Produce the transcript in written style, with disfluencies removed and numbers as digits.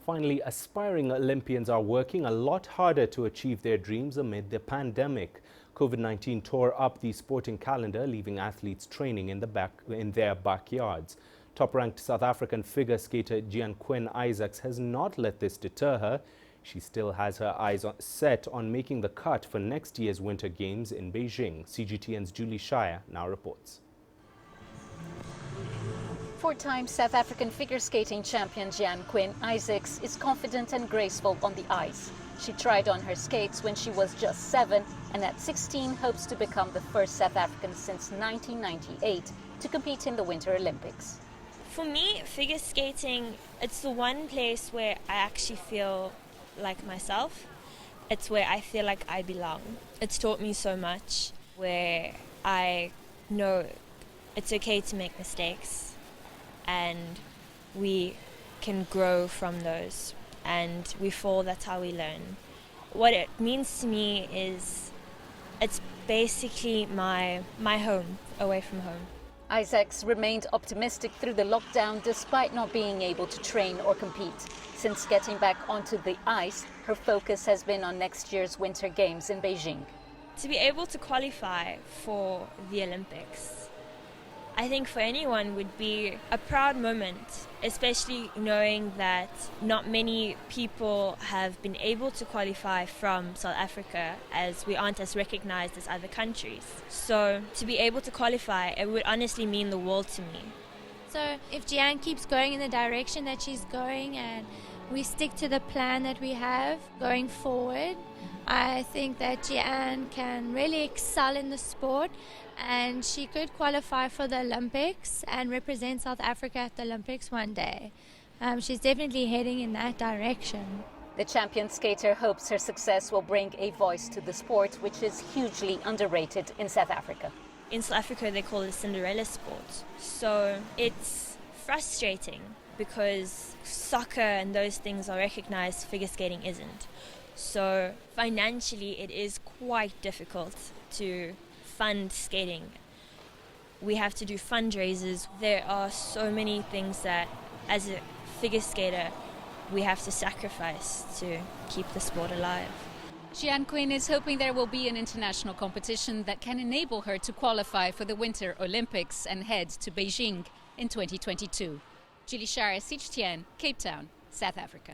Finally, aspiring Olympians are working a lot harder to achieve their dreams amid the pandemic. COVID-19 tore up the sporting calendar, leaving athletes training in their backyards. Top-ranked South African figure skater Gian-Quen Isaacs has not let this deter her. She still has her eyes set on making the cut for next year's Winter Games in Beijing. CGTN's Scheier now reports. Four-time South African figure skating champion Gian-Quen Isaacs is confident and graceful on the ice. She tried on her skates when she was just 7 and at 16 hopes to become the first South African since 1998 to compete in the Winter Olympics. For me, figure skating, it's the one place where I actually feel like myself. It's where I feel like I belong. It's taught me so much, where I know it's okay to make mistakes and we can grow from those, and we fall, that's how we learn. What it means to me is it's basically my home, away from home. Isaacs remained optimistic through the lockdown despite not being able to train or compete. Since getting back onto the ice, her focus has been on next year's Winter Games in Beijing. To be able to qualify for the Olympics, I think for anyone would be a proud moment, especially knowing that not many people have been able to qualify from South Africa, as we aren't as recognized as other countries. So to be able to qualify, it would honestly mean the world to me. So if Gian keeps going in the direction that she's going and we stick to the plan that we have going forward, I think that Gian can really excel in the sport and she could qualify for the Olympics and represent South Africa at the Olympics one day. She's definitely heading in that direction. The champion skater hopes her success will bring a voice to the sport, which is hugely underrated in South Africa. In South Africa, they call it a Cinderella sport. So it's frustrating because soccer and those things are recognized, figure skating isn't. So financially, it is quite difficult to fund skating. We have to do fundraisers. There are so many things that, as a figure skater, we have to sacrifice to keep the sport alive. Gian-Quen is hoping there will be an international competition that can enable her to qualify for the Winter Olympics and head to Beijing in 2022. Scheier, CGTN, Cape Town, South Africa.